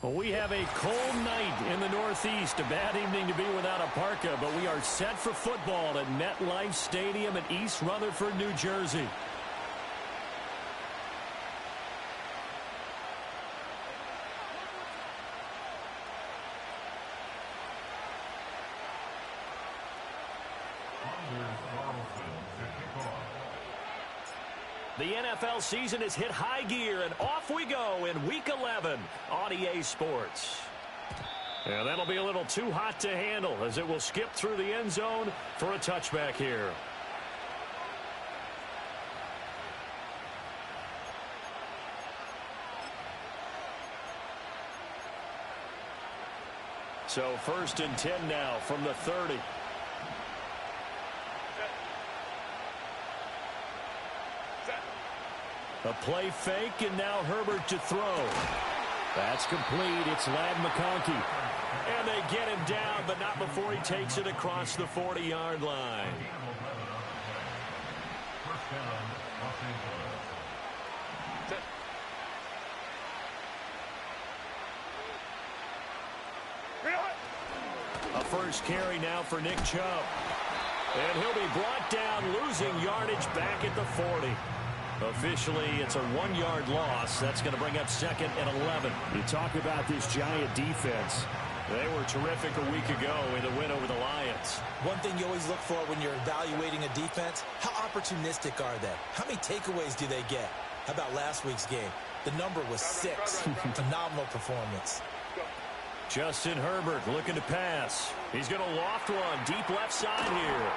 Well, we have a cold night in the Northeast. A bad evening to be without a parka, but we are set for football at MetLife Stadium in East Rutherford, New Jersey. The NFL season has hit high gear, and off we go in Week 11 on EA Sports. And that'll be a little too hot to handle as it will skip through the end zone for a touchback here. So 1st and 10 now from the 30. A play fake, and now Herbert to throw. That's complete. It's Ladd McConkey. And they get him down, but not before he takes it across the 40-yard line. A first carry now for Nick Chubb. And he'll be brought down, losing yardage back at the 40. Officially, it's a 1-yard loss. That's going to bring up 2nd and 11. You talk about this Giant defense. They were terrific a week ago in the win over the Lions. One thing you always look for when you're evaluating a defense, how opportunistic are they? How many takeaways do they get? How about last week's game? The number was 6. Phenomenal performance. Justin Herbert looking to pass. He's going to loft one deep left side here.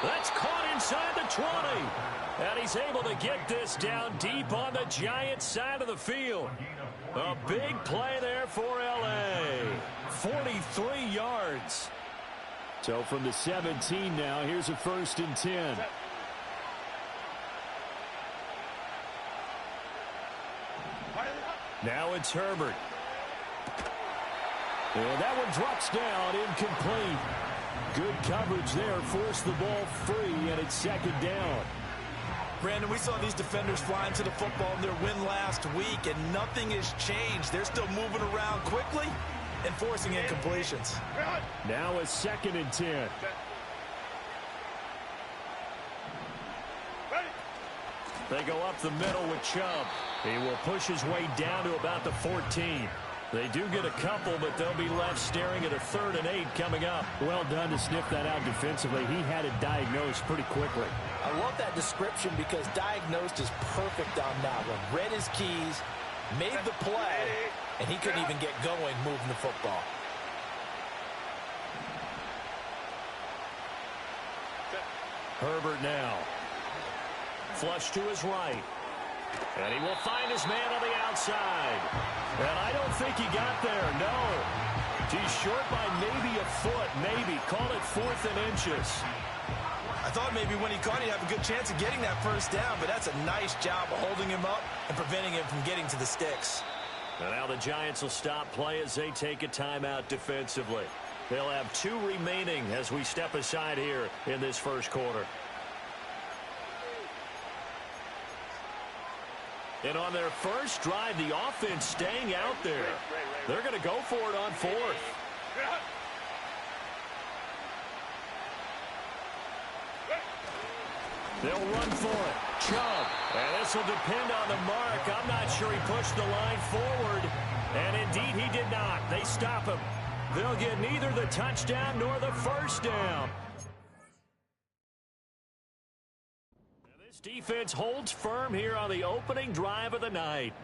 That's caught inside the 20. And he's able to get this down deep on the Giants side of the field. A big play there for L.A. 43 yards. So from the 17 now, here's a 1st and 10. Now it's Herbert. And that one drops down, incomplete. Good coverage there, forced the ball free, and it's 2nd down. Brandon, we saw these defenders flying to the football in their win last week, and nothing has changed. They're still moving around quickly and forcing incompletions. Now a 2nd and 10. They go up the middle with Chubb. He will push his way down to about the 14. They do get a couple, but they'll be left staring at a 3rd and 8 coming up. Well done to sniff that out defensively. He had it diagnosed pretty quickly. I love that description because diagnosed is perfect on that one. Read his keys, made the play, and he couldn't even get going moving the football. Herbert now. Flush to his right. And he will find his man on the outside. And I don't think he got there, no. He's short by maybe a foot, maybe. Call it 4th and inches. I thought maybe when he caught it, he'd have a good chance of getting that first down, but that's a nice job of holding him up and preventing him from getting to the sticks. And now the Giants will stop play as they take a timeout defensively. They'll have 2 remaining as we step aside here in this first quarter. And on their first drive, the offense staying out there. They're going to go for it on 4th. They'll run for it. Chubb. And this will depend on the mark. I'm not sure he pushed the line forward. And indeed, he did not. They stop him. They'll get neither the touchdown nor the first down. This defense holds firm here on the opening drive of the night.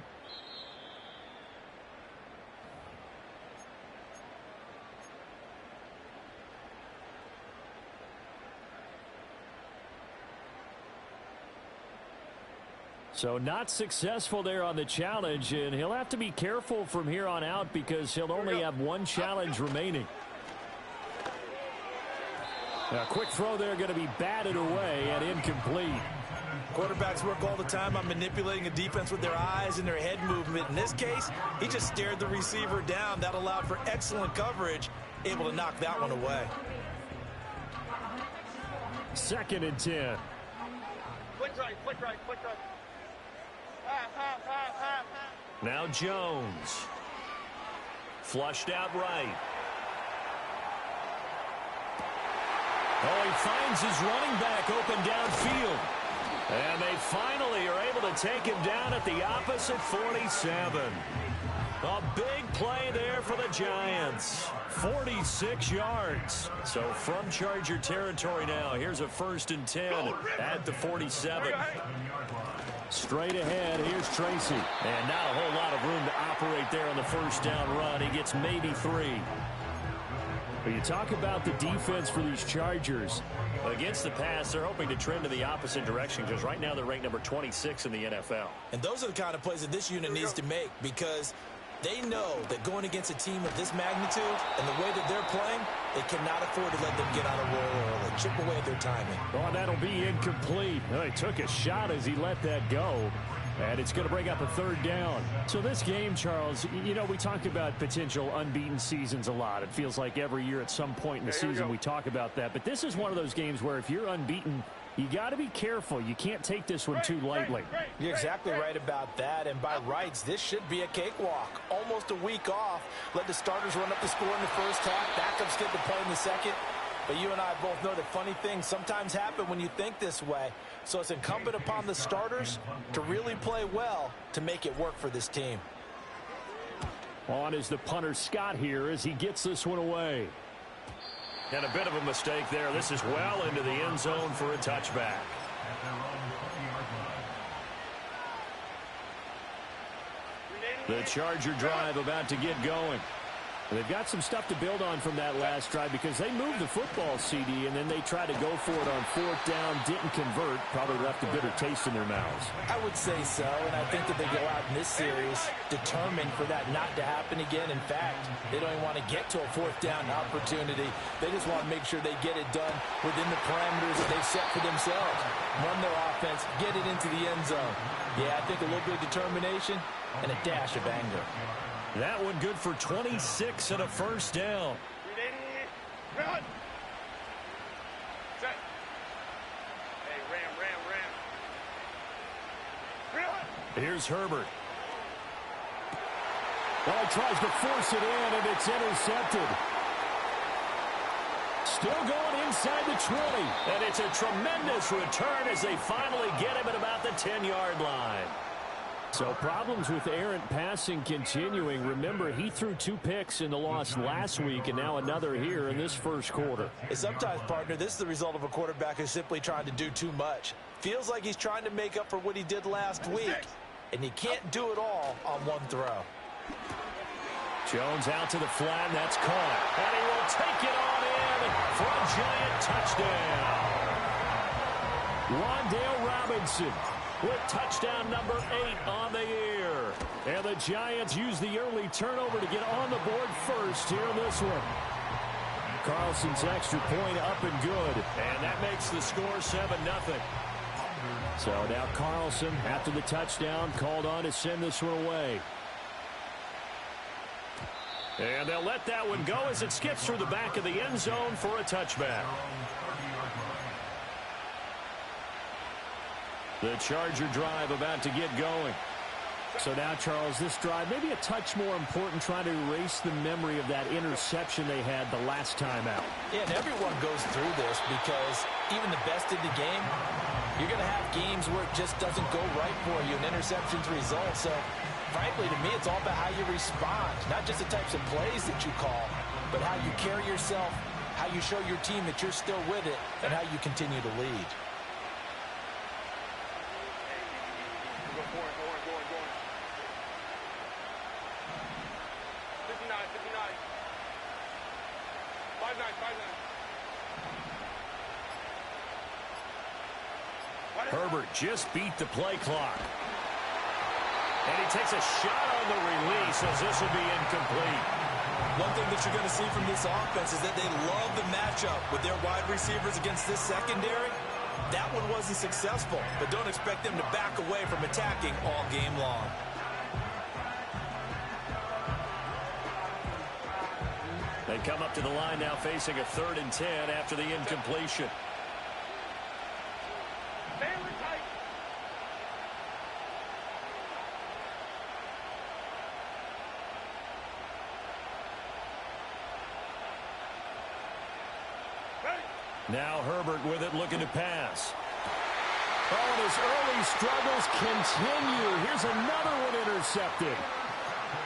So not successful there on the challenge, and he'll have to be careful from here on out because he'll only have 1 challenge remaining. A quick throw there going to be batted away and incomplete. Quarterbacks work all the time on manipulating a defense with their eyes and their head movement. In this case, he just stared the receiver down. That allowed for excellent coverage, able to knock that one away. 2nd and 10. Quick right, quick right, quick right. Now Jones. Flushed out right. Oh, he finds his running back open downfield. And they finally are able to take him down at the opposite 47. A big play there for the Giants. 46 yards. So from Charger territory now, here's a 1st and 10 at the 47. Straight ahead, here's Tracy. And not a whole lot of room to operate there on the 1st down run. He gets maybe 3. But you talk about the defense for these Chargers. Against the pass, they're hoping to trend in the opposite direction because right now they're ranked number 26 in the NFL. And those are the kind of plays that this unit needs to make because they know that going against a team of this magnitude and the way that they're playing, they cannot afford to let them get on a roll early, chip away at their timing. Oh, that'll be incomplete. Well, he took a shot as he let that go. And it's going to bring up a 3rd down. So this game, Charles, you know, we talk about potential unbeaten seasons a lot. It feels like every year at some point in the season we talk about that. But this is one of those games where if you're unbeaten, you got to be careful. You can't take this one too lightly. You're exactly right about that. And by rights, this should be a cakewalk. Almost a week off. Let the starters run up the score in the first half. Backups get to play in the second. But you and I both know that funny things sometimes happen when you think this way. So it's incumbent upon the starters to really play well to make it work for this team. On is the punter Scott here as he gets this one away. And a bit of a mistake there. This is well into the end zone for a touchback. The Charger drive about to get going. They've got some stuff to build on from that last drive because they moved the football, CD, and then they tried to go for it on 4th down, didn't convert, probably left a bitter taste in their mouths. I would say so, and I think that they go out in this series determined for that not to happen again. In fact, they don't even want to get to a 4th down opportunity. They just want to make sure they get it done within the parameters that they've set for themselves. Run their offense, get it into the end zone. Yeah, I think a little bit of determination and a dash of anger. That one good for 26 and a 1st down. Run. Set. Hey, ram. Here's Herbert. Well, he tries to force it in, and it's intercepted. Still going inside the 20. And it's a tremendous return as they finally get him at about the 10-yard line. So problems with errant passing continuing. Remember, he threw 2 picks in the loss last week, and now another here in this first quarter. And sometimes, partner, this is the result of a quarterback who's simply trying to do too much. Feels like he's trying to make up for what he did last week, and he can't do it all on one throw. Jones out to the flat, and that's caught. And he will take it on in for a Giant touchdown. Wan'Dale Robinson with touchdown number 8 on the year. And the Giants use the early turnover to get on the board first here in this one. Carlson's extra point up and good. And that makes the score 7-0. So now Carlson, after the touchdown, called on to send this one away. And they'll let that one go as it skips through the back of the end zone for a touchback. The Charger drive about to get going. So now, Charles, this drive maybe a touch more important, trying to erase the memory of that interception they had the last time out. Yeah, and everyone goes through this because even the best in the game, you're going to have games where it just doesn't go right for you, and interceptions result. So, frankly, to me, it's all about how you respond, not just the types of plays that you call, but how you carry yourself, how you show your team that you're still with it, and how you continue to lead. Herbert just beat the play clock. And he takes a shot on the release as this will be incomplete. One thing that you're going to see from this offense is that they love the matchup with their wide receivers against this secondary. That one wasn't successful, but don't expect them to back away from attacking all game long. They come up to the line now facing a 3rd and 10 after the incompletion. Now Herbert with it, looking to pass. Oh, and his early struggles continue. Here's another one intercepted.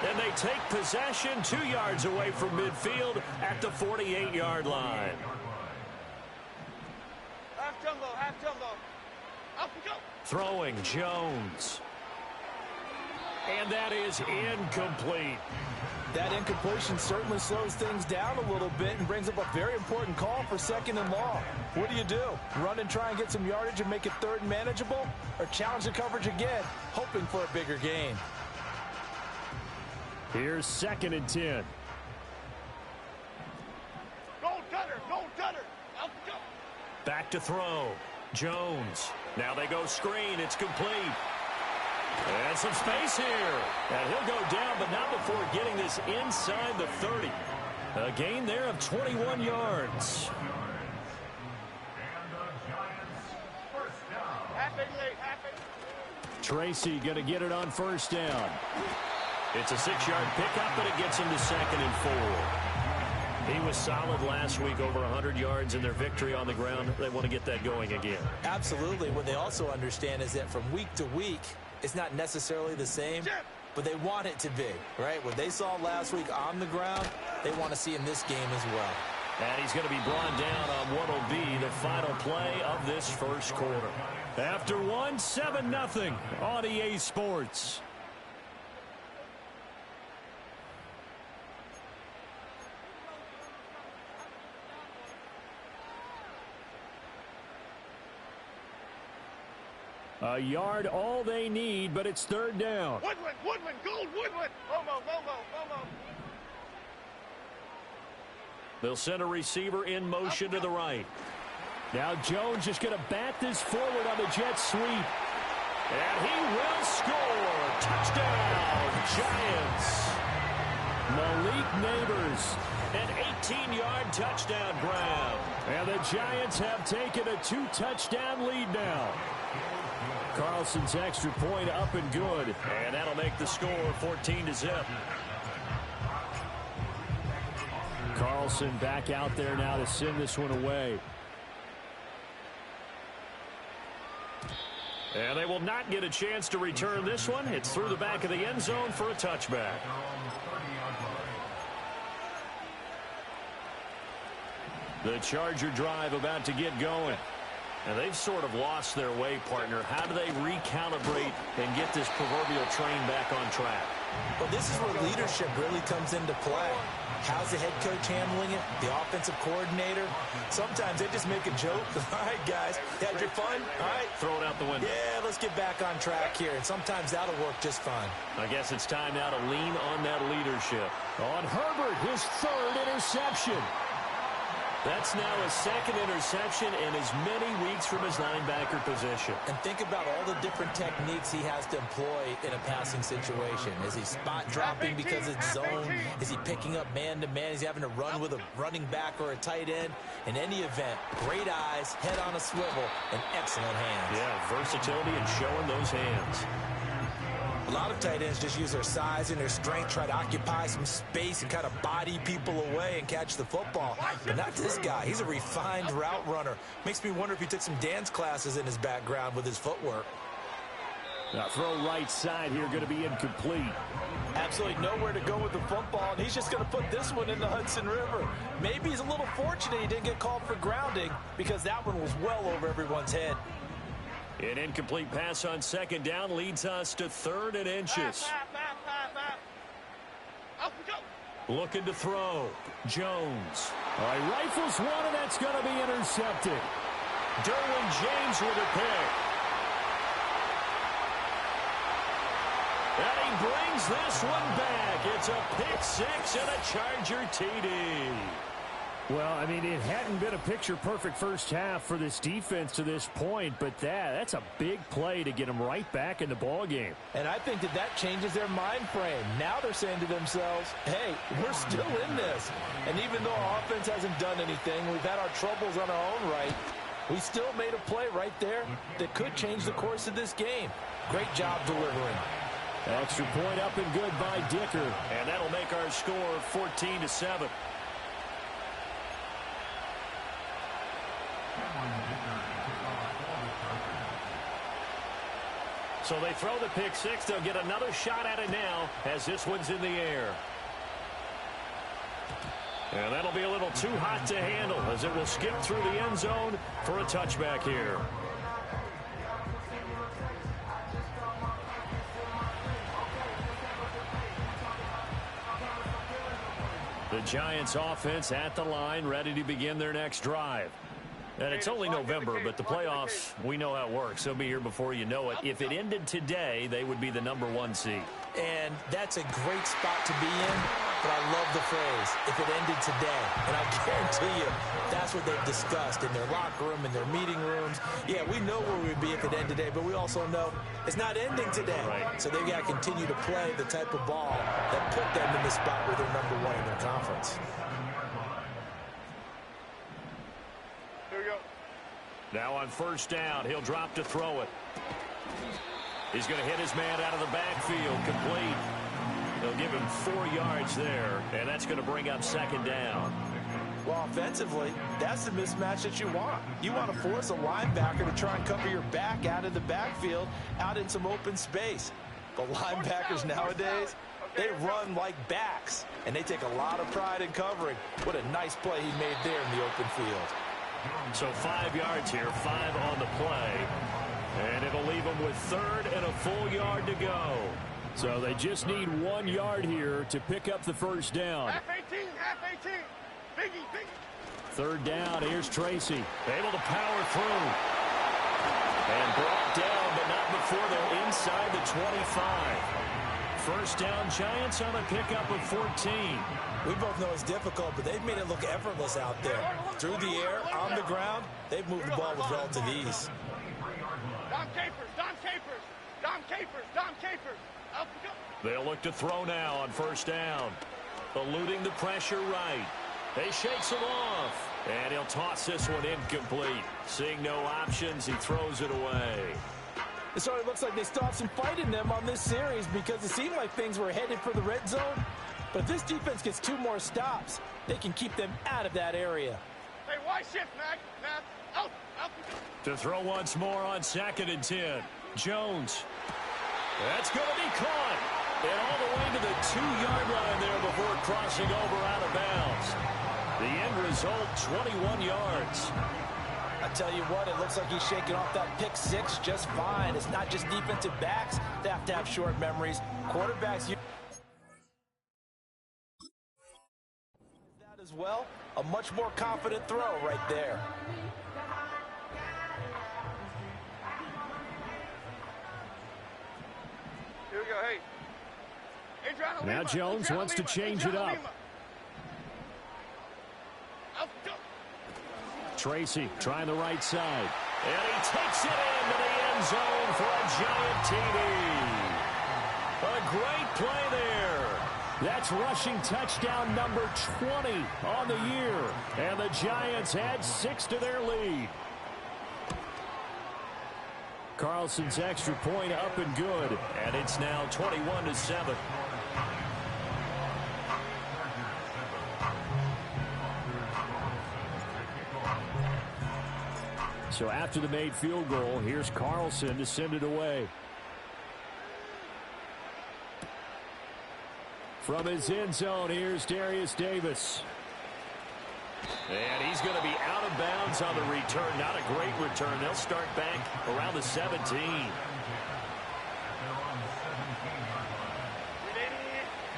And they take possession 2 yards away from midfield at the 48-yard line. Half jumbo, half jumbo. Up we go. Throwing Jones. And that is incomplete. That incompletion certainly slows things down a little bit and brings up a very important call for 2nd and long. What do? Run and try and get some yardage and make it 3rd and manageable? Or challenge the coverage again, hoping for a bigger gain? Here's 2nd and 10. Go gutter, go gutter. Up we go. Back to throw. Jones. Now they go screen. It's complete. And some space here. And he'll go down, but not before getting this inside the 30. A gain there of 21 yards. Half it late, half it. Tracy going to get it on 1st down. It's a 6-yard pickup, but it gets him to 2nd and 4. He was solid last week, over 100 yards in their victory on the ground. They want to get that going again. Absolutely. What they also understand is that from week to week, it's not necessarily the same, but they want it to be, right? What they saw last week on the ground, they want to see in this game as well. And he's going to be brought down on what will be the final play of this first quarter. After 1, 7-0 on EA Sports. A yard all they need, but it's 3rd down. Woodland, Woodland, gold, Woodland. Momo, Momo, Momo. They'll send a receiver in motion to the right. Now Jones just going to bat this forward on the jet sweep. And he will score. Touchdown, Giants. Malik Neighbors. An 18-yard touchdown grab. And the Giants have taken a 2-touchdown lead now. Carlson's extra point up and good. And that'll make the score 14-0. Carlson back out there now to send this one away. And they will not get a chance to return this one. It's through the back of the end zone for a touchback. The Charger drive about to get going. And they've sort of lost their way, partner. How do they recalibrate and get this proverbial train back on track? Well, this is where leadership really comes into play. How's the head coach handling it? The offensive coordinator? Sometimes they just make a joke. All right, guys, had your fun? All right. Throw it out the window. Yeah, let's get back on track here. And sometimes that'll work just fine. I guess it's time now to lean on that leadership. On Herbert, his 3rd interception. That's now his 2nd interception in as many weeks from his linebacker position. And think about all the different techniques he has to employ in a passing situation. Is he spot dropping because it's zone? Is he picking up man-to-man? Is he having to run with a running back or a tight end? In any event, great eyes, head on a swivel, and excellent hands. Yeah, versatility and showing those hands. A lot of tight ends just use their size and their strength, try to occupy some space and kind of body people away and catch the football. But not this guy. He's a refined route runner. Makes me wonder if he took some dance classes in his background with his footwork. Now throw right side here, going to be incomplete. Absolutely nowhere to go with the football, and he's just going to put this one in the Hudson River. Maybe he's a little fortunate he didn't get called for grounding because that one was well over everyone's head. An incomplete pass on 2nd down leads us to 3rd and inches. Up we go. Looking to throw. Jones. All right, rifles one, and that's going to be intercepted. Derwin James with a pick. And he brings this one back. It's a pick 6 and a Charger TD. Well, I mean, it hadn't been a picture-perfect first half for this defense to this point, but that's a big play to get them right back in the ballgame. And I think that changes their mind frame. Now they're saying to themselves, hey, we're still in this. And even though our offense hasn't done anything, we've had our troubles on our own right, we still made a play right there that could change the course of this game. Great job delivering. Extra point up and good by Dicker. And that'll make our score 14-7. So they throw the pick six. They'll get another shot at it now as this one's in the air. And that'll be a little too hot to handle as it will skip through the end zone for a touchback here. The Giants offense at the line, ready to begin their next drive. And it's only November, but the playoffs, we know how it works. They'll be here before you know it. If it ended today, they would be the #1 seed. And that's a great spot to be in, but I love the phrase, if it ended today. And I guarantee you, that's what they've discussed in their locker room, in their meeting rooms. Yeah, we know where we'd be if it ended today, but we also know it's not ending today. Right. So they've got to continue to play the type of ball that put them in the spot where they're #1 in their conference. Now on first down, he'll drop to throw it. He's going to hit his man out of the backfield, complete. They'll give him 4 yards there, and that's going to bring up second down. Well, offensively, that's the mismatch that you want. You want to force a linebacker to try and cover your back out of the backfield, out in some open space. But linebackers nowadays, they run like backs, and they take a lot of pride in covering. What a nice play he made there in the open field. So 5 yards here, 5 on the play. And it'll leave them with third and a full yard to go. So they just need 1 yard here to pick up the first down. Half 18, half 18. Biggie, biggie. Third down, here's Tracy. Able to power through. And brought down, but not before they're inside the 25. First down, Giants on a pickup of 14. We both know it's difficult, but they've made it look effortless out there. Through the air, on the ground, they've moved the ball with relative ease. Dom Capers, Dom Capers, Dom Capers, Dom Capers. Up we go. They'll look to throw now on first down. Eluding the pressure right. He shakes him off. And he'll toss this one incomplete. Seeing no options, he throws it away. It sort of looks like they stopped some fight in them on this series because it seemed like things were headed for the red zone. But if this defense gets 2 more stops, they can keep them out of that area. Hey, why shift, Mac? Mac, out, out. To throw once more on 2nd and 10. Jones. That's going to be caught. And all the way to the 2-yard line there before crossing over out of bounds. The end result, 21 yards. I tell you what, it looks like he's shaking off that pick six just fine. It's not just defensive backs that have to have short memories. Quarterbacks use that as well. A much more confident throw right there. Here we go, hey. Adriana Now Lima. Jones Adriana wants to Lima. change it Adriana up. Lima. Out, go. Tracy trying the right side. And he takes it into the end zone for a giant TD. A great play there. That's rushing touchdown number 20 on the year. And the Giants add 6 to their lead. Carlson's extra point up and good. And it's now 21-7. So after the made field goal, here's Carlson to send it away. From his end zone, here's Darius Davis. And he's going to be out of bounds on the return. Not a great return. They'll start back around the 17.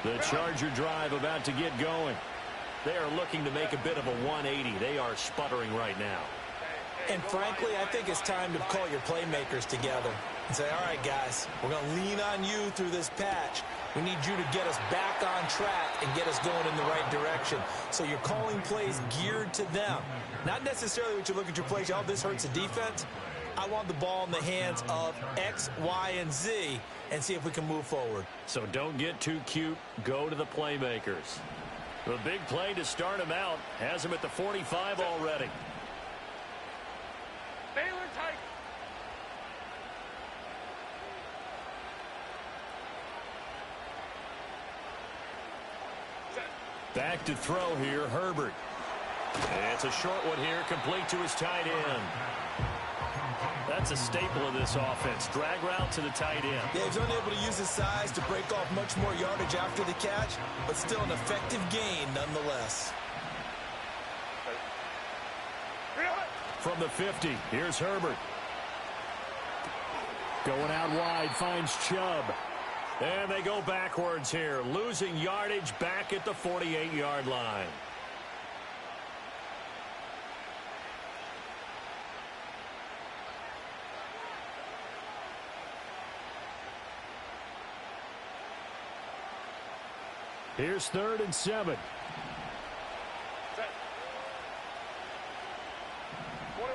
The Charger drive about to get going. They are looking to make a bit of a 180. They are sputtering right now. And frankly, I think it's time to call your playmakers together and say, all right, guys, we're going to lean on you through this patch. We need you to get us back on track and get us going in the right direction. So you're calling plays geared to them. Not necessarily what you look at your plays, oh, this hurts the defense. I want the ball in the hands of X, Y, and Z and see if we can move forward. So don't get too cute. Go to the playmakers. The big play to start him out has him at the 45 already. Baylor tight. Back to throw here, Herbert. It's a short one here, complete to his tight end. That's a staple of this offense. Drag route to the tight end. Yeah, he's unable to use his size to break off much more yardage after the catch, but still an effective gain nonetheless. From the 50, here's Herbert. Going out wide, finds Chubb. And they go backwards here, losing yardage back at the 48-yard line. Here's 3rd and 7. Set. 21.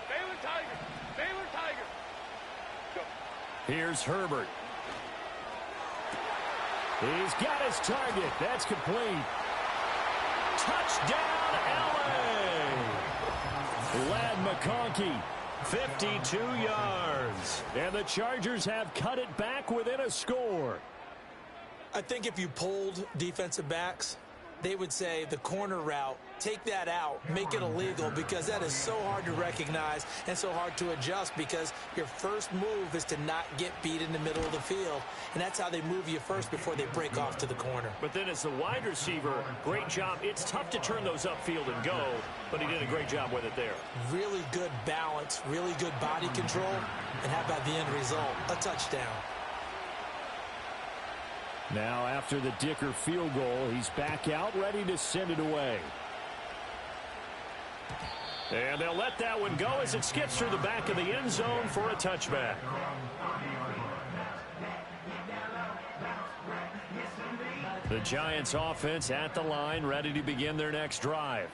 Baylor Tigers. Baylor Tigers. Go. Here's Herbert. He's got his target. That's complete. Touchdown, LA! Ladd McConkey. 52 yards. And the Chargers have cut it back within a score. I think if you polled defensive backs, they would say the corner route, take that out, make it illegal, because that is so hard to recognize and so hard to adjust, because your first move is to not get beat in the middle of the field, and that's how they move you first before they break off to the corner. But then as the wide receiver, great job. It's tough to turn those upfield and go, but he did a great job with it there. Really good balance, really good body control, and how about the end result? A touchdown. Now after the Dicker field goal, he's back out, ready to send it away. And they'll let that one go as it skips through the back of the end zone for a touchback. The Giants offense at the line, ready to begin their next drive.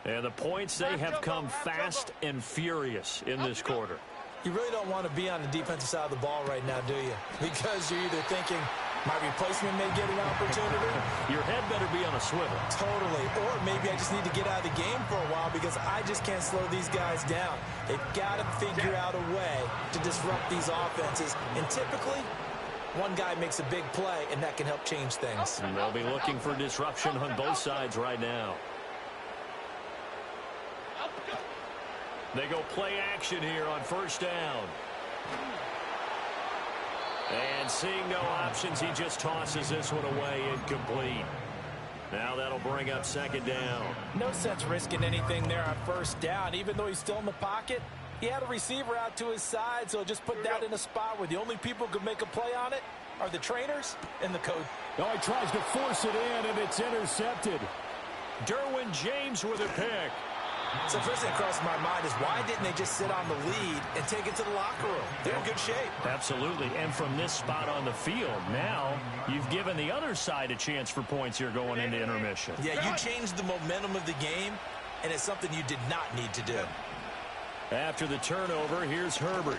And the points, they have come fast and furious in this quarter. You really don't want to be on the defensive side of the ball right now, do you? Because you're either thinking, my replacement may get an opportunity. Your head better be on a swivel. Totally. Or maybe I just need to get out of the game for a while because I just can't slow these guys down. They've got to figure out a way to disrupt these offenses. And typically, one guy makes a big play, and that can help change things. And they'll be looking for disruption on both sides right now. They go play action here on first down. And seeing no options, he just tosses this one away, incomplete. Now that'll bring up second down. No sense risking anything there on first down. Even though he's still in the pocket, he had a receiver out to his side, so just put that in a spot where the only people who could make a play on it are the trainers and the coach. Oh, he tries to force it in, and it's intercepted. Derwin James with a pick. So first thing that crosses my mind is why didn't they just sit on the lead and take it to the locker room? They're in good shape. Absolutely. And from this spot on the field, now you've given the other side a chance for points here going into intermission. Yeah, you changed the momentum of the game, and it's something you did not need to do. After the turnover, here's Herbert.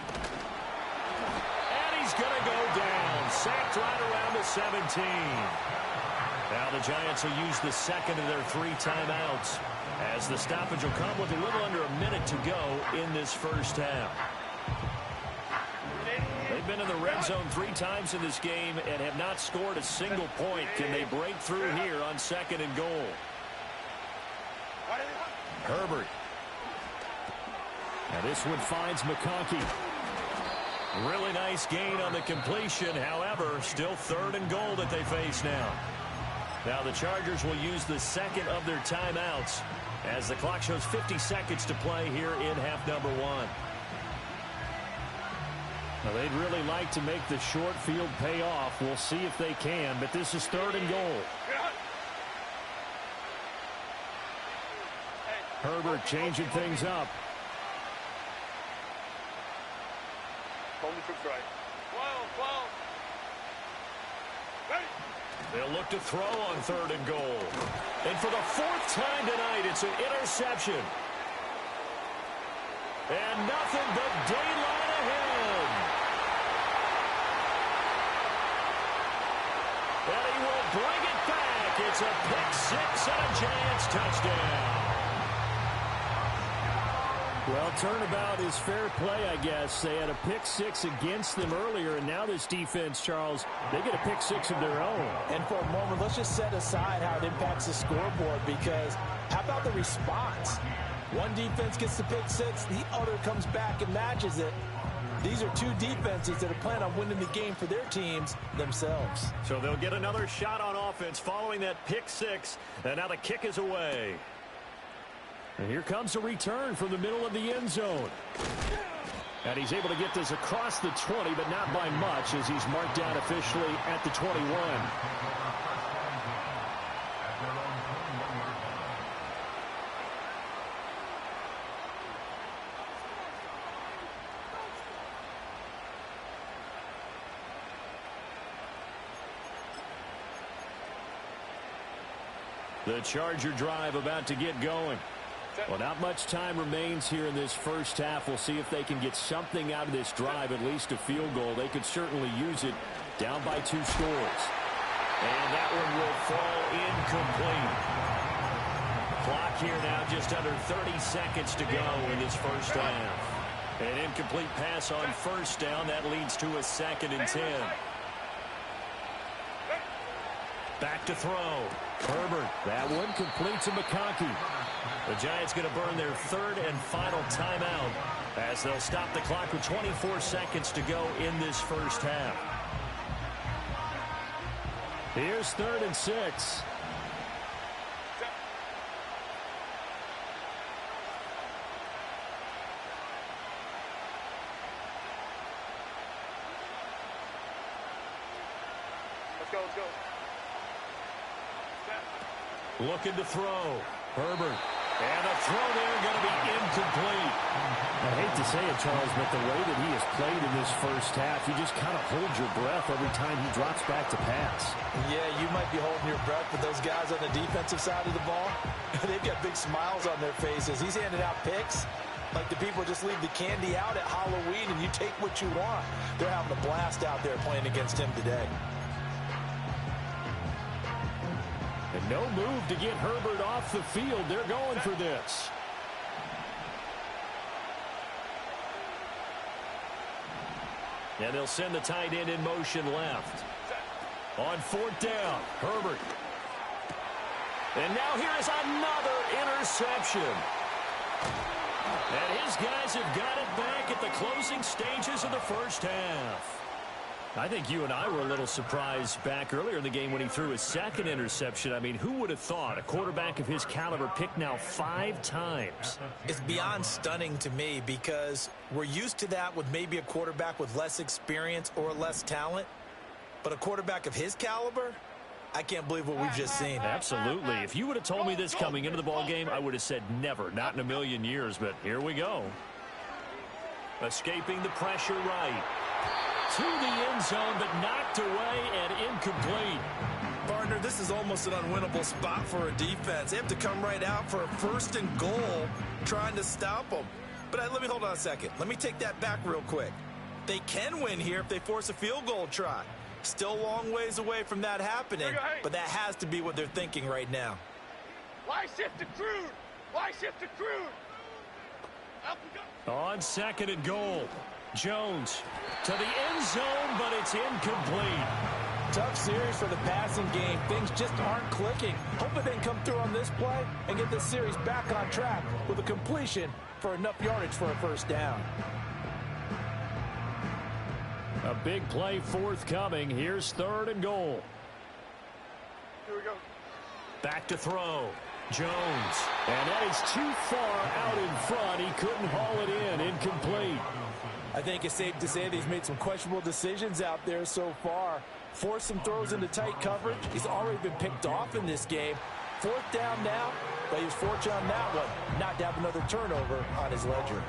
And he's going to go down. Sacked right around the 17. Now the Giants will use the second of their 3 timeouts, as the stoppage will come with a little under a minute to go in this first half. They've been in the red zone 3 times in this game and have not scored a single point. Can they break through here on second and goal? Herbert. Now this one finds McConkey. Really nice gain on the completion. However, still third and goal that they face now. Now the Chargers will use the second of their timeouts as the clock shows 50 seconds to play here in half number 1. Now they'd really like to make the short field pay off. We'll see if they can, but this is third and goal. Herbert changing things up. They'll look to throw on third and goal. And for the 4th time tonight, it's an interception. And nothing but daylight ahead. And he will bring it back. It's a pick 6 and a Giants touchdown. Well, turnabout is fair play, I guess. They had a pick 6 against them earlier, and now this defense, Charles, they get a pick 6 of their own. And for a moment, let's just set aside how it impacts the scoreboard, because How about the response? One defense gets the pick six, the other comes back and matches it. These are two defenses that are planning on winning the game for their teams themselves. So they'll get another shot on offense following that pick six, and now the kick is away. And here comes a return from the middle of the end zone. And he's able to get this across the 20, but not by much, as he's marked down officially at the 21. The Charger drive about to get going. Well, not much time remains here in this first half. We'll see if they can get something out of this drive, at least a field goal. They could certainly use it, down by 2 scores. And that one will fall incomplete. Clock here now just under 30 seconds to go in this first half. An incomplete pass on first down. That leads to a 2nd and 10. Back to throw. Herbert. That one complete to McConkey. The Giants going to burn their 3rd and final timeout as they'll stop the clock with 24 seconds to go in this first half. Here's 3rd and 6. Let's go, let's go. Looking to throw. Herbert. And a throw there going to be incomplete. I hate to say it, Charles, but the way that he has played in this first half, you just kind of hold your breath every time he drops back to pass. Yeah, you might be holding your breath, but those guys on the defensive side of the ball, they've got big smiles on their faces. He's handing out picks like the people just leave the candy out at Halloween and you take what you want. They're having a blast out there playing against him today. And no move to get Herbert off the field. They're going for this. And they'll send the tight end in motion left. On 4th down, Herbert. And now here is another interception. And his guys have got it back at the closing stages of the first half. I think you and I were a little surprised back earlier in the game when he threw his 2nd interception. I mean, who would have thought a quarterback of his caliber picked now 5 times? It's beyond stunning to me because we're used to that with maybe a quarterback with less experience or less talent. But a quarterback of his caliber, I can't believe what we've just seen. Absolutely. If you would have told me this coming into the ballgame, I would have said never, not in a million years. But here we go. Escaping the pressure right. To the end zone, but knocked away and incomplete. Partner, this is almost an unwinnable spot for a defense. They have to come right out for a 1st and goal trying to stop them. But let me hold on a second. Let me take that back real quick. They can win here if they force a field goal try. Still a long ways away from that happening, but that has to be what they're thinking right now. Why shift to Crude? Why shift to Crude? On 2nd and goal. Jones to the end zone, but it's incomplete. Tough series for the passing game. Things just aren't clicking. Hoping they can come through on this play and get this series back on track with a completion for enough yardage for a 1st down. A big play forthcoming. Here's 3rd and goal. Here we go. Back to throw. Jones. And that is too far out in front. He couldn't haul it in. Incomplete. I think it's safe to say that he's made some questionable decisions out there so far. Forced some throws into tight coverage. He's already been picked off in this game. 4th down now, but he was fortunate on that one not to have another turnover on his ledger.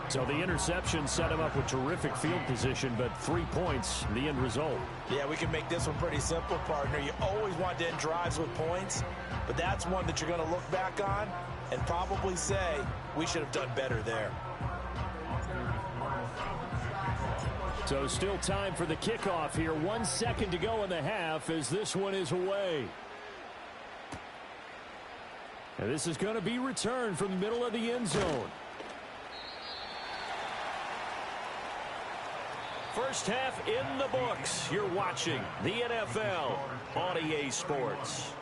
So the interception set him up with terrific field position, but 3 points, the end result. Yeah, we can make this one pretty simple, partner. You always want to end drives with points, but that's one that you're going to look back on and probably say, we should have done better there. So still time for the kickoff here. 1 second to go in the half as this one is away. And this is going to be returned from the middle of the end zone. First half in the books. You're watching the NFL on EA Sports.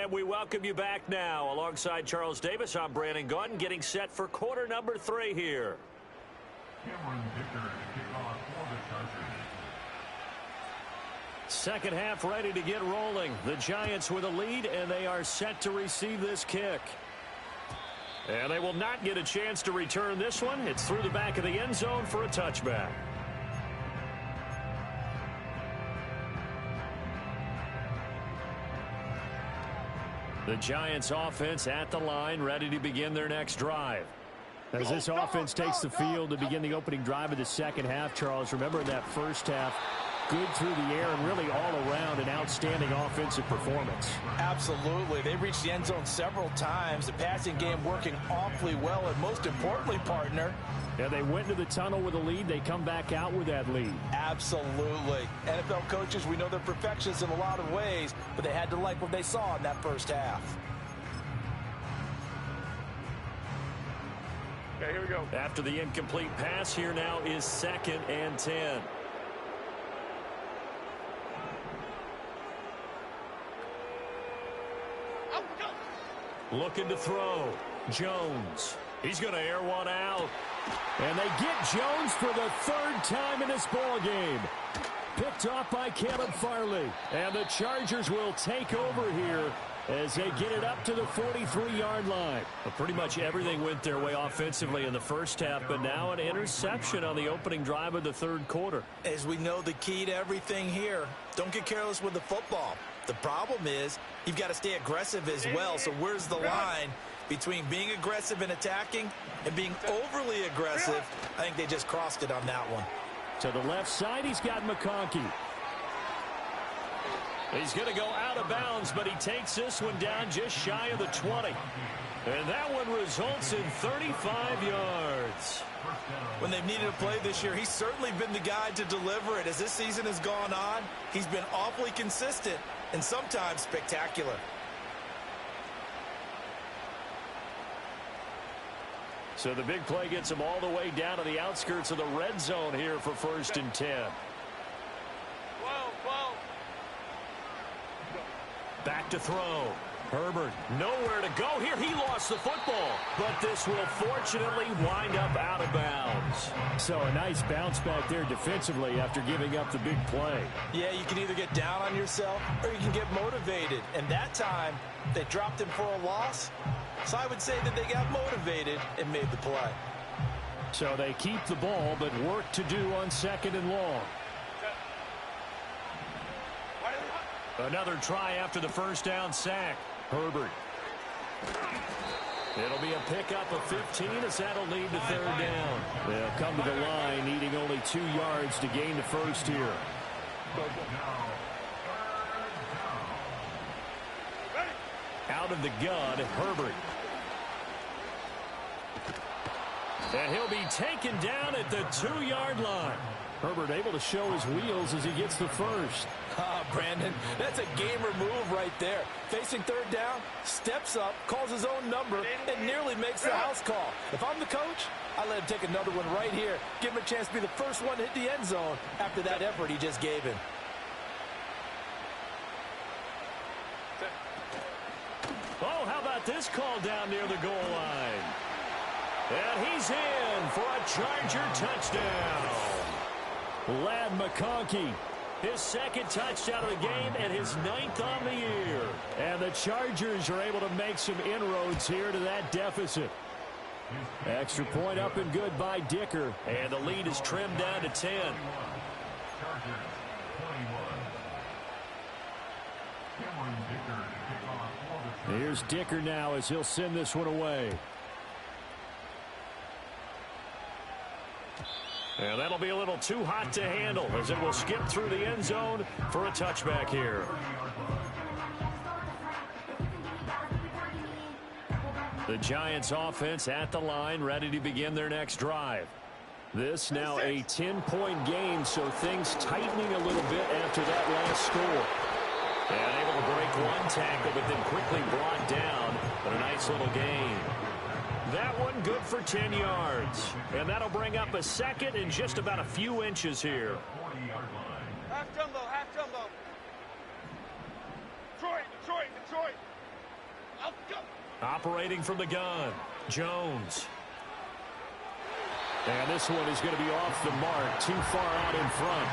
And we welcome you back now. Alongside Charles Davis, I'm Brandon Gaudin, getting set for quarter number 3 here. Second half ready to get rolling. The Giants with a lead, and they are set to receive this kick. And they will not get a chance to return this one. It's through the back of the end zone for a touchback. The Giants offense at the line, ready to begin their next drive. As this offense takes the field to begin the opening drive of the second half, Charles, remember in that first half, good through the air and really all around an outstanding offensive performance. Absolutely. They reached the end zone several times. The passing game working awfully well, and most importantly, partner, yeah, they went to the tunnel with a lead. They come back out with that lead. Absolutely. NFL coaches, we know they're perfectionists in a lot of ways, but they had to like what they saw in that first half. Okay, here we go. After the incomplete pass, here now is 2nd and 10. Looking to throw. Jones. He's going to air one out. And they get Jones for the 3rd time in this ball game. Picked off by Caleb Farley. And the Chargers will take over here as they get it up to the 43-yard line. Well, pretty much everything went their way offensively in the first half, but now an interception on the opening drive of the 3rd quarter. As we know, the key to everything here, don't get careless with the football. The problem is you've got to stay aggressive as well. So where's the line between being aggressive and attacking and being overly aggressive? I think they just crossed it on that one. To the left side, he's got McConkey. He's going to go out of bounds, but he takes this one down just shy of the 20. And that one results in 35 yards. When they've needed a play this year, he's certainly been the guy to deliver it. As this season has gone on, he's been awfully consistent and sometimes spectacular. So the big play gets him all the way down to the outskirts of the red zone here for 1st and 10. Back to throw. Herbert, nowhere to go here. He lost the football, but this will fortunately wind up out of bounds. So a nice bounce back there defensively after giving up the big play. Yeah, you can either get down on yourself or you can get motivated. And that time, they dropped him for a loss. So I would say that they got motivated and made the play. So they keep the ball, but work to do on 2nd and long. Another try after the first down sack. Herbert. It'll be a pickup of 15 as that'll lead to 3rd down. They'll come to the line needing only 2 yards to gain the first here. Out of the gun, Herbert. And he'll be taken down at the 2-yard line. Herbert able to show his wheels as he gets the first. Brandon, that's a gamer move right there. Facing 3rd down, steps up, calls his own number, and nearly makes the house call. If I'm the coach, I let him take another one right here. Give him a chance to be the first one to hit the end zone after that effort he just gave him. Oh, how about this call down near the goal line? And he's in for a Charger touchdown. Ladd McConkey. His 2nd touchdown of the game and his 9th on the year. And the Chargers are able to make some inroads here to that deficit. Extra point up and good by Dicker. And the lead is trimmed down to 10. Here's Dicker now as he'll send this one away. And that'll be a little too hot to handle as it will skip through the end zone for a touchback here. The Giants offense at the line, ready to begin their next drive. This now a 10-point game, so things tightening a little bit after that last score. And able to break one tackle, but then quickly brought down. But a nice little gain. That one good for 10 yards. And that'll bring up a 2nd and just about a few inches here. Half jumbo, half jumbo. Detroit, Detroit, Detroit. Up, go. Operating from the gun, Jones. And this one is going to be off the mark, too far out in front.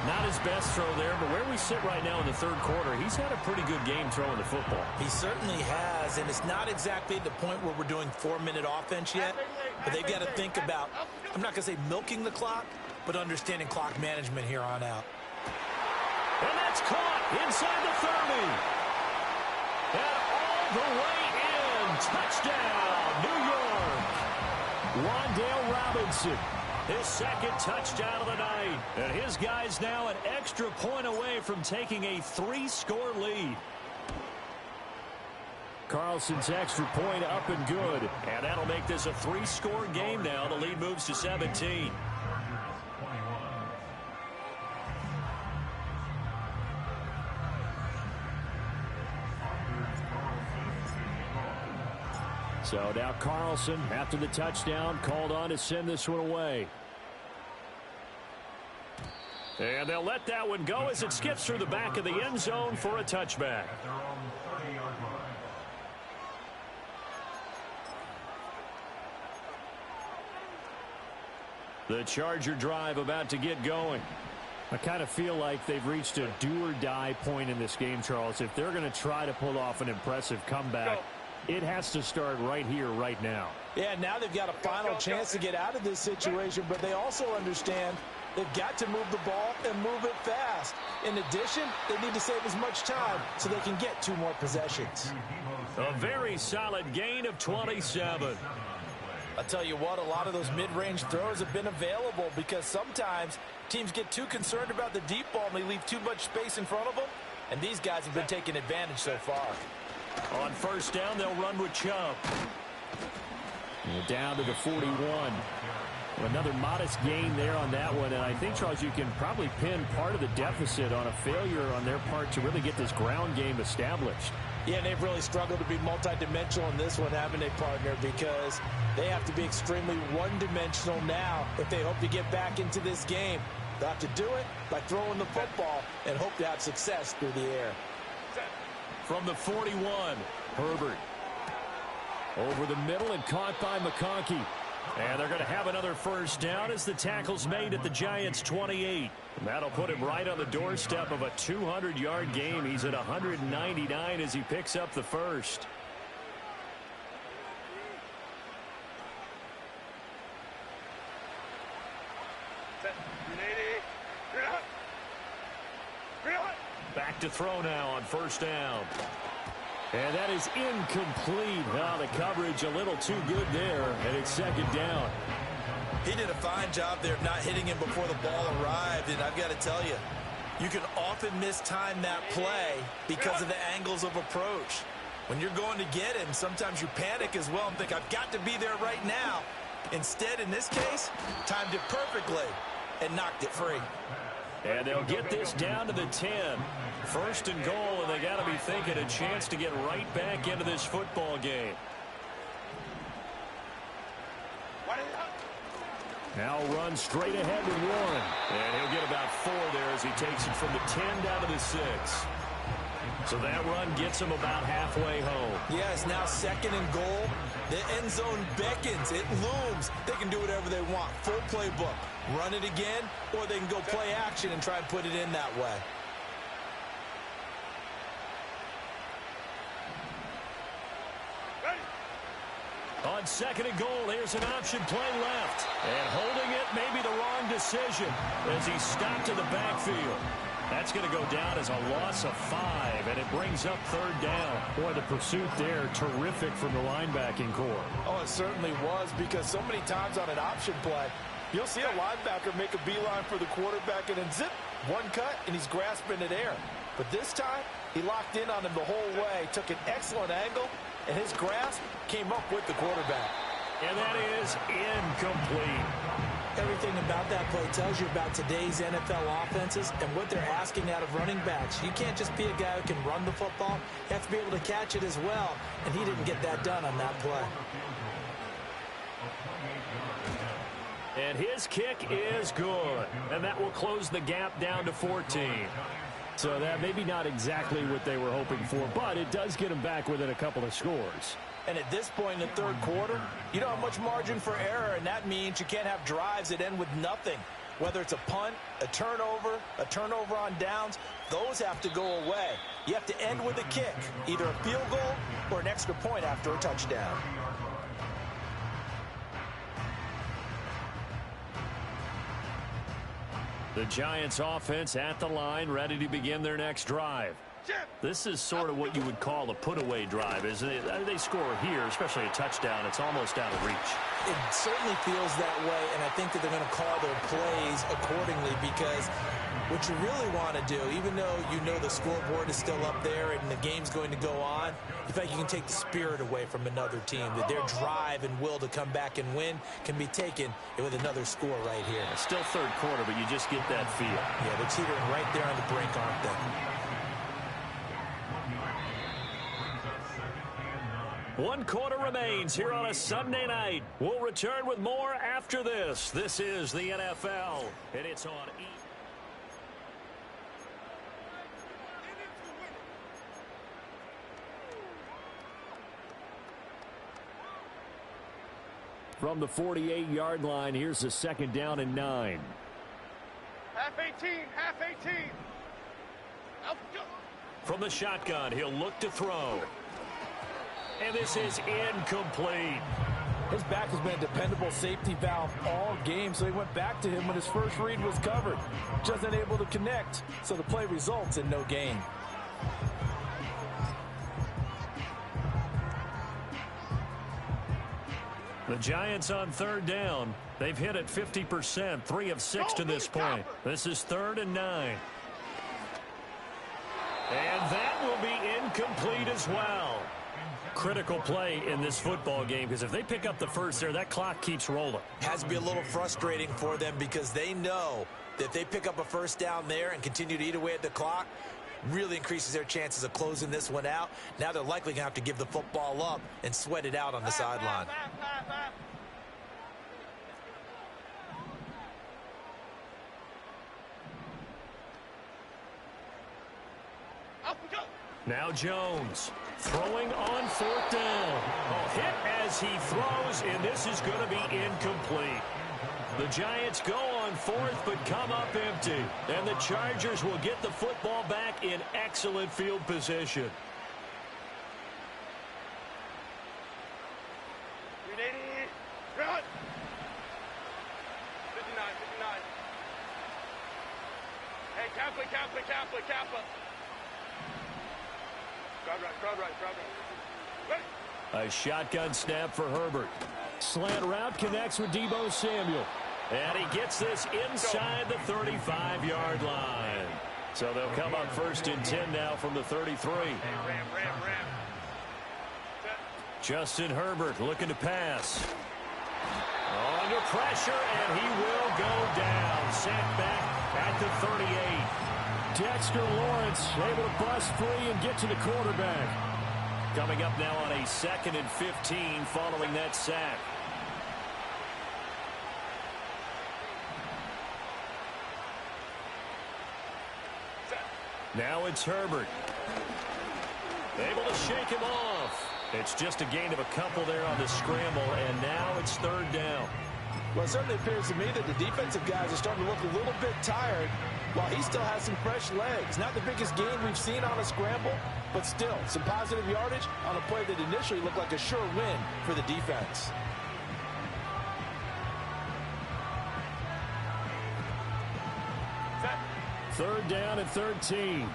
Not his best throw there, but where we sit right now in the third quarter, he's had a pretty good game throwing the football. He certainly has, and it's not exactly the point where we're doing 4-minute offense yet, but they've got to think about, I'm not going to say milking the clock, but understanding clock management here on out. And that's caught inside the 30. And all the way in. Touchdown, New York. Wan'Dale Robinson, his second touchdown of the night. And his guys now an extra point away from taking a 3-score lead. Carlson's extra point up and good. And that'll make this a 3-score game now. The lead moves to 17. So now Carlson, after the touchdown, called on to send this one away. And they'll let that one go as it skips through the back of the end zone for a touchback. The Charger drive about to get going. I kind of feel like they've reached a do-or-die point in this game, Charles. If they're going to try to pull off an impressive comeback, it has to start right here, right now. Yeah, now they've got a final chance to get out of this situation, but they also understand they've got to move the ball and move it fast. In addition, they need to save as much time so they can get 2 more possessions. A very solid gain of 27. I'll tell you what, a lot of those mid-range throws have been available because sometimes teams get too concerned about the deep ball and they leave too much space in front of them, and these guys have been taking advantage so far. On first down, they'll run with Chubb. Down to the 41. Another modest gain there on that one, and I think, Charles, you can probably pin part of the deficit on a failure on their part to really get this ground game established. Yeah, and they've really struggled to be multidimensional in this one, haven't they, partner? Because they have to be extremely one-dimensional now if they hope to get back into this game. They'll have to do it by throwing the football and hope to have success through the air. From the 41, Herbert. Over the middle and caught by McConkey. And they're going to have another first down as the tackle's made at the Giants' 28. And that'll put him right on the doorstep of a 200-yard game. He's at 199 as he picks up the first. Back to throw now on first down. And that is incomplete. Now the coverage a little too good there, and it's second down. He did a fine job there of not hitting him before the ball arrived, and I've got to tell you, you can often mistime that play because of the angles of approach. When you're going to get him, sometimes you panic as well and think, I've got to be there right now. Instead, in this case, timed it perfectly and knocked it free. And they'll get this down to the 10. First and goal, and they got to be thinking a chance to get right back into this football game. Now run straight ahead with Warren. And he'll get about 4 there as he takes it from the 10 down to the 6. So that run gets him about halfway home. Yeah, it's now second and goal. The end zone beckons. It looms. They can do whatever they want. Full playbook. Run it again, or they can go play action and try and put it in that way. On second and goal, here's an option play left. And holding it may be the wrong decision as he stopped in the backfield. That's going to go down as a loss of 5, and it brings up third down. Boy, the pursuit there, terrific from the linebacking core. Oh, it certainly was, because so many times on an option play, you'll see a linebacker make a beeline for the quarterback and then zip, one cut, and he's grasping at air. But this time, he locked in on him the whole way, took an excellent angle, and his grasp came up with the quarterback. And that is incomplete. Everything about that play tells you about today's NFL offenses and what they're asking out of running backs. You can't just be a guy who can run the football. You have to be able to catch it as well, and he didn't get that done on that play. And his kick is good, and that will close the gap down to 14. So that maybe not exactly what they were hoping for, but it does get them back within a couple of scores. And at this point in the third quarter, you don't have much margin for error, and that means you can't have drives that end with nothing. Whether it's a punt, a turnover on downs, those have to go away. You have to end with a kick, either a field goal or an extra point after a touchdown. The Giants offense at the line, ready to begin their next drive. This is sort of what you would call a put-away drive, isn't it? They score here, especially a touchdown. It's almost out of reach. It certainly feels that way, and I think that they're going to call their plays accordingly, because what you really want to do, even though you know the scoreboard is still up there and the game's going to go on, you think you can take the spirit away from another team, that their drive and will to come back and win can be taken with another score right here. Still third quarter, but you just get that feel. Yeah, they're teetering right there on the brink, aren't they? One quarter remains here on a Sunday night. We'll return with more after this. This is the NFL, and it's on E! From the 48-yard line, here's a 2nd down and 9. Half 18, half 18. Up, go. From the shotgun, he'll look to throw. And this is incomplete. His back has been a dependable safety valve all game, so he went back to him when his first read was covered. Just unable to connect, so the play results in no gain. The Giants on 3rd down. They've hit it 50%, 3 of 6 to this point. This is 3rd and 9. And that will be incomplete as well. Critical play in this football game, because if they pick up the first there, that clock keeps rolling. Has to be a little frustrating for them, because they know that if they pick up a first down there and continue to eat away at the clock, really increases their chances of closing this one out. Now they're likely going to have to give the football up and sweat it out on the sideline. Now Jones throwing on 4th down. A hit as he throws, and this is going to be incomplete. The Giants go on 4th but come up empty, and the Chargers will get the football back in excellent field position. Run. 59, 59. Hey, Kappa. Crowd right. Ready. A shotgun snap for Herbert. Slant route connects with Deebo Samuel. And he gets this inside the 35-yard line. So they'll come up 1st and 10 now from the 33. Ram. Justin Herbert looking to pass. Under pressure, and he will go down. Sacked back at the 38. Dexter Lawrence able to bust free and get to the quarterback. Coming up now on a 2nd and 15 following that sack. Now it's Herbert. Able to shake him off. It's just a gain of a couple there on the scramble, and now it's 3rd down. Well, it certainly appears to me that the defensive guys are starting to look a little bit tired, while he still has some fresh legs. Not the biggest gain we've seen on a scramble, but still some positive yardage on a play that initially looked like a sure win for the defense. Set. 3rd down and 13. Hey, easy.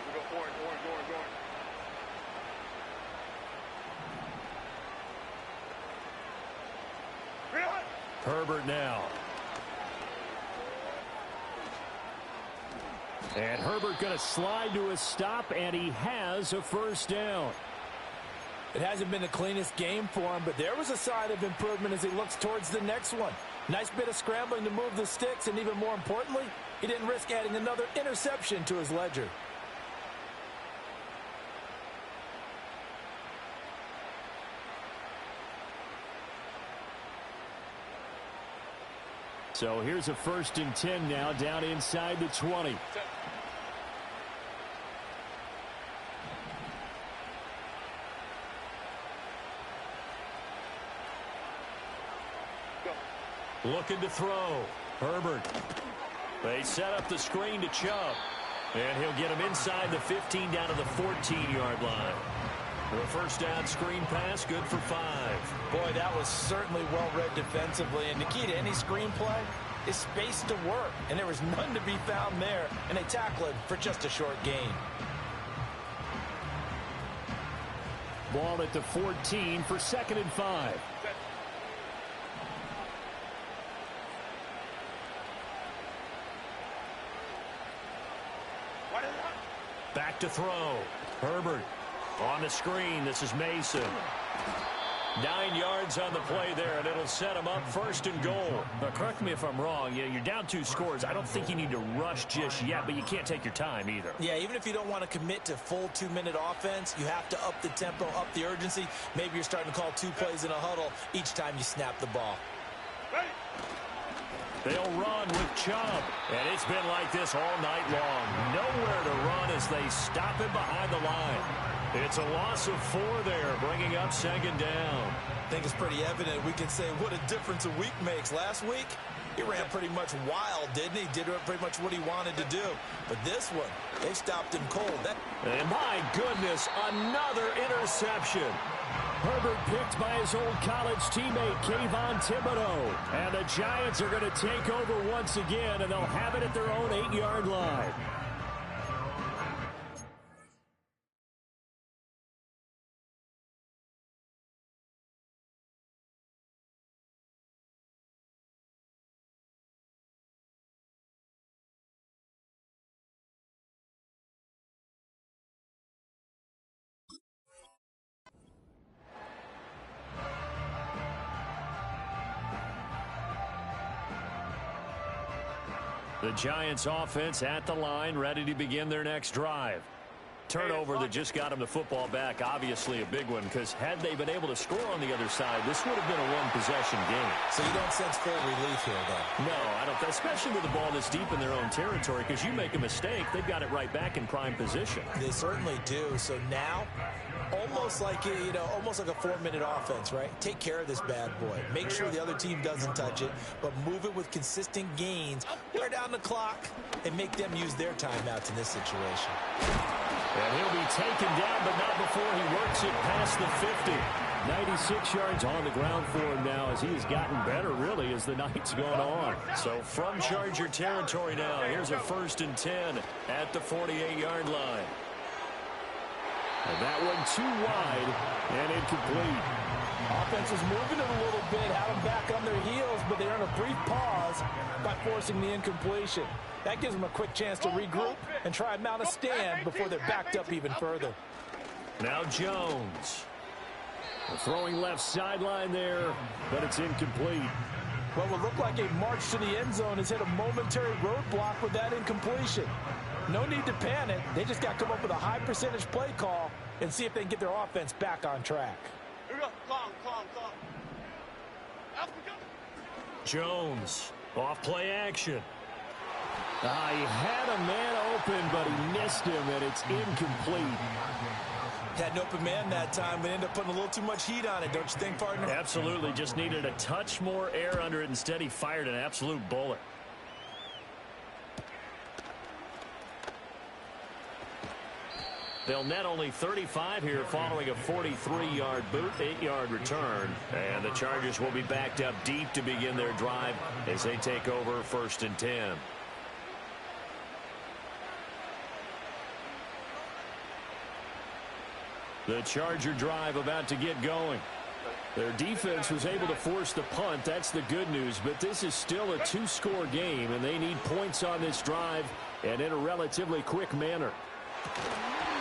We go forward. Run. Herbert now. And Herbert going to slide to a stop, and he has a 1st down. It hasn't been the cleanest game for him, but there was a sign of improvement as he looks towards the next one. Nice bit of scrambling to move the sticks, and even more importantly, he didn't risk adding another interception to his ledger. So here's a 1st and 10 now down inside the 20. Looking to throw. Herbert. They set up the screen to Chubb. And he'll get him inside the 15 down to the 14-yard line. The first down screen pass, good for 5. Boy, that was certainly well-read defensively. And the key to any screenplay is space to work. And there was none to be found there. And they tackle it for just a short gain. Ball at the 14 for 2nd and 5. Back to throw. Herbert on the screen. This is Mason. 9 yards on the play there, and it'll set him up 1st and goal. But correct me if I'm wrong. You're down 2 scores. I don't think you need to rush just yet, but you can't take your time either. Yeah, even if you don't want to commit to full 2-minute offense, you have to up the tempo, up the urgency. Maybe you're starting to call 2 plays in a huddle each time you snap the ball. They'll run with Chubb. And it's been like this all night long. Nowhere to run as they stop him behind the line. It's a loss of 4 there, bringing up 2nd down. I think it's pretty evident. We can say what a difference a week makes. Last week, he ran pretty much wild, didn't he? Did pretty much what he wanted to do. But this one, they stopped him cold. And my goodness, another interception. Herbert picked by his old college teammate, Kayvon Thibodeaux. And the Giants are going to take over once again, and they'll have it at their own 8-yard line. The Giants offense at the line, ready to begin their next drive. Turnover that just got them the football back, obviously a big one, because had they been able to score on the other side, this would have been a one-possession game. So you don't sense full relief here, though? No, I don't, especially with the ball this deep in their own territory, because you make a mistake, they've got it right back in prime position. They certainly do. So now, almost like almost like a 4-minute offense, right? Take care of this bad boy. Make sure the other team doesn't touch it, but move it with consistent gains. Wear down the clock and make them use their timeouts in this situation. And he'll be taken down, but not before he works it past the 50. 96 yards on the ground for him now as he has gotten better, really, as the night's gone on. So from Charger territory now, here's a 1st and 10 at the 48-yard line. And that one too wide and incomplete. Offense is moving it a little bit, had them back on their heels, but they earn a brief pause by forcing the incompletion. That gives them a quick chance to regroup and try and mount a stand before they're backed up even further. Now Jones. Throwing left sideline there, but it's incomplete. What would look like a march to the end zone has hit a momentary roadblock with that incompletion. No need to panic. They just got to come up with a high percentage play call and see if they can get their offense back on track. Here we go. Calm. Jones, off play action. He had a man open, but he missed him, and it's incomplete. Had an open man that time, but ended up putting a little too much heat on it, don't you think, partner? Absolutely. Just needed a touch more air under it. Instead, he fired an absolute bullet. They'll net only 35 here following a 43-yard boot, 8-yard return. And the Chargers will be backed up deep to begin their drive as they take over 1st and 10. The Charger drive about to get going. Their defense was able to force the punt. That's the good news. But this is still a 2-score game, and they need points on this drive and in a relatively quick manner.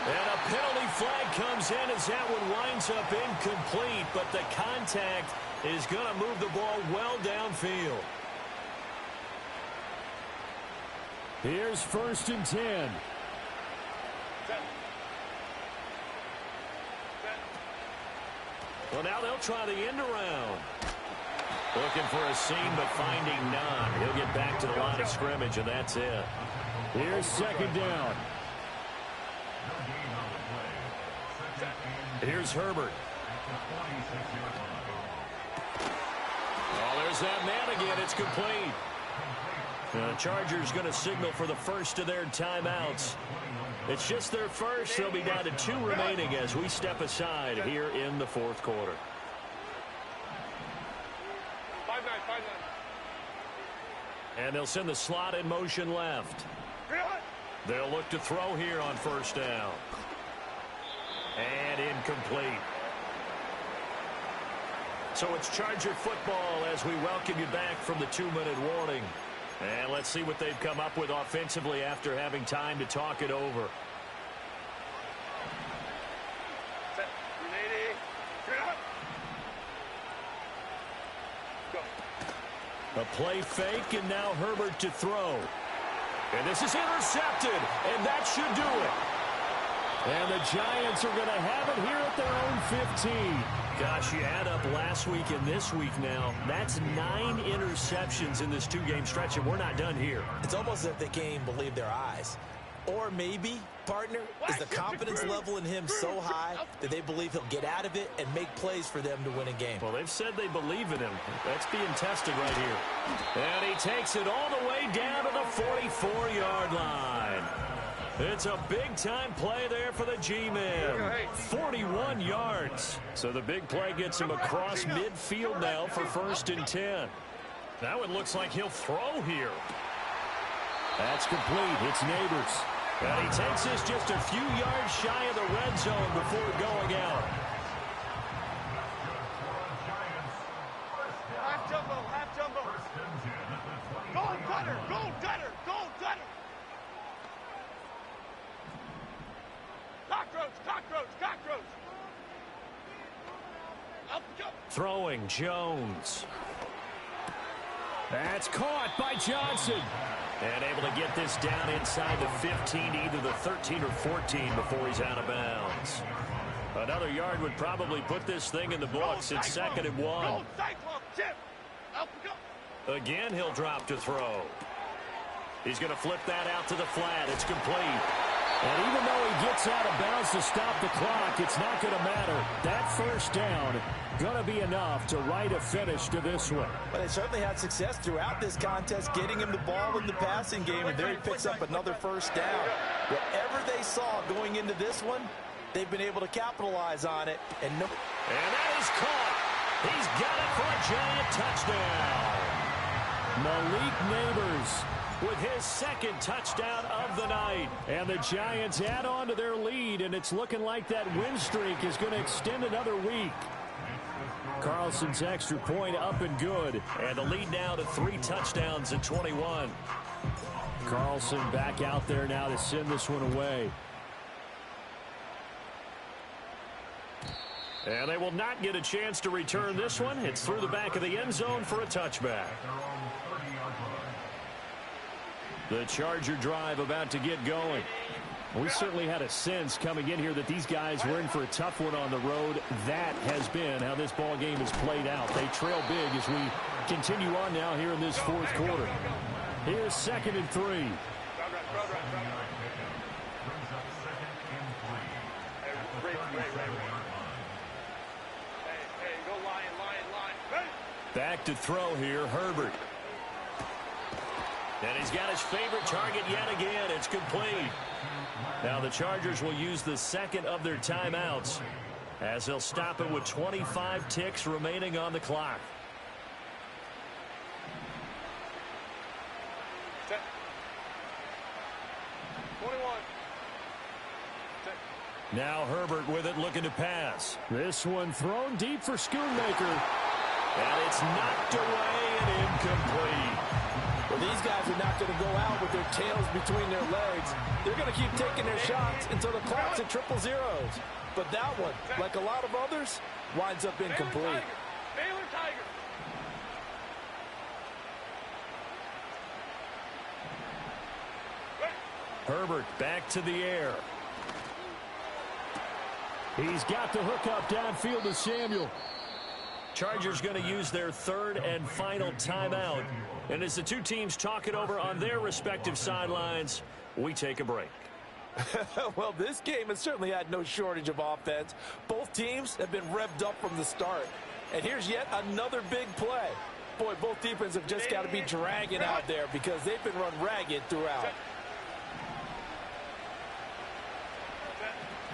And a penalty flag comes in as that one winds up incomplete, but the contact is going to move the ball well downfield. Here's 1st and 10. Well, now they'll try the end around. Looking for a seam, but finding none. He'll get back to the line of scrimmage, and that's it. Here's second down. Here's Herbert. Oh, there's that man again. It's complete. The Chargers going to signal for the first of their timeouts. It's just their first. They'll be down to 2 remaining as we step aside here in the fourth quarter. 5-9. And they'll send the slot in motion left. They'll look to throw here on first down. And incomplete. So it's Charger football as we welcome you back from the 2-minute warning. And let's see what they've come up with offensively after having time to talk it over. A play fake, and now Herbert to throw. And this is intercepted, and that should do it. And the Giants are going to have it here at their own 15. Gosh, you add up last week and this week now. That's 9 interceptions in this 2-game stretch, and we're not done here. It's almost as if they can't even believe their eyes. Or maybe, partner, is the confidence level in him so high that they believe he'll get out of it and make plays for them to win a game. Well, they've said they believe in him. That's being tested right here. And he takes it all the way down to the 44-yard line. It's a big-time play there for the G-men. 41 yards. So the big play gets him across midfield now for 1st and 10. Now it looks like he'll throw here. That's complete. It's Neighbors. And he takes this just a few yards shy of the red zone before going out. Half jumbo. Goal cutter. Cockroach. Up go. Throwing Jones. That's caught by Johnson. And able to get this down inside the 15, either the 13 or 14 before he's out of bounds. Another yard would probably put this thing in the books. It's 2nd and 1. Again, he'll drop to throw. He's going to flip that out to the flat. It's complete. And even though he gets out of bounds to stop the clock, it's not going to matter. That first down going to be enough to write a finish to this one. Well, they certainly had success throughout this contest, getting him the ball in the passing game, and there he picks up another first down. Whatever they saw going into this one, they've been able to capitalize on it. And that is caught. He's got it for a Giant touchdown. Malik Neighbors with his 2nd touchdown of the night. And the Giants add on to their lead, and it's looking like that win streak is going to extend another week. Carlson's extra point up and good. And the lead now to 3 touchdowns at 21. Carlson back out there now to send this one away. And they will not get a chance to return this one. It's through the back of the end zone for a touchback. The Charger drive about to get going. We certainly had a sense coming in here that these guys were in for a tough one on the road. That has been how this ball game has played out. They trail big as we continue on now here in this 4th quarter. Here's 2nd and 3. Hey, go line. Back to throw here, Herbert. And he's got his favorite target yet again. It's complete. Now the Chargers will use the 2nd of their timeouts as they'll stop it with 25 ticks remaining on the clock. Set. 21. Set. Now Herbert with it, looking to pass. This one thrown deep for Schoonmaker. And it's knocked away and incomplete. Well, these guys are not going to go out with their tails between their legs. They're going to keep taking their shots until the clock's at 000. But that one, like a lot of others, winds up incomplete. Baylor Tiger. Herbert back to the air. He's got the hook up downfield to Samuel. Chargers going to use their third and final timeout. And as the two teams talk it over on their respective sidelines, we take a break. Well, this game has certainly had no shortage of offense. Both teams have been revved up from the start. And here's yet another big play. Boy, both defenses have just got to be dragging out there because they've been run ragged throughout.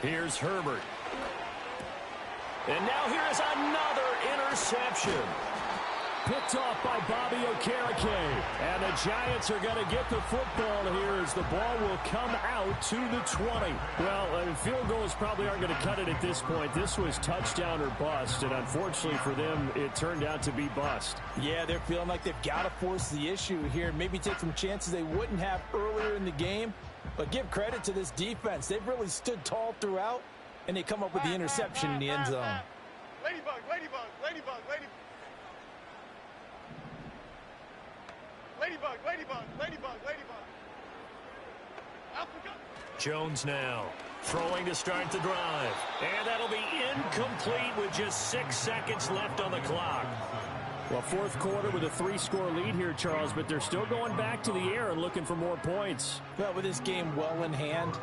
Here's Herbert. And now here is another interception. Picked off by Bobby Okereke. And the Giants are going to get the football here as the ball will come out to the 20. Well, field goals probably aren't going to cut it at this point. This was touchdown or bust, and unfortunately for them, it turned out to be bust. Yeah, they're feeling like they've got to force the issue here. Maybe take some chances they wouldn't have earlier in the game. But give credit to this defense. They've really stood tall throughout, and they come up with the interception in the end zone. Ladybug, ladybug, ladybug, ladybug. Ladybug, ladybug, ladybug, ladybug. Alpha. Jones now throwing to start the drive. And that'll be incomplete with just 6 seconds left on the clock. Well, fourth quarter with a 3-score lead here, Charles, but they're still going back to the air and looking for more points. Well, with this game well in hand,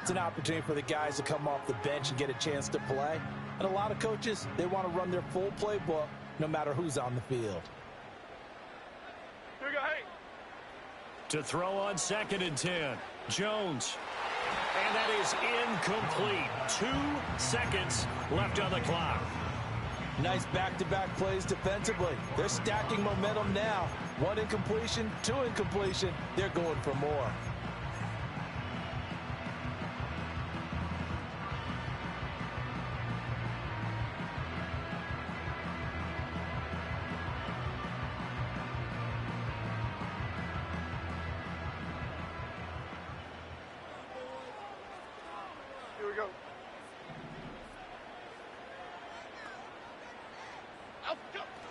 it's an opportunity for the guys to come off the bench and get a chance to play. And a lot of coaches, they want to run their full playbook no matter who's on the field. Here we go, hey. To throw on 2nd and 10. Jones. And that is incomplete. 2 seconds left on the clock. Nice back-to-back plays defensively. They're stacking momentum now. 1 incompletion, 2 incompletion. They're going for more. Here we go.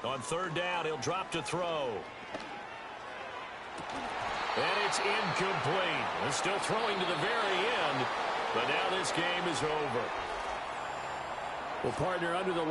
On 3rd down, he'll drop to throw. And it's incomplete. He's still throwing to the very end, but now this game is over. Well, partner, under the light.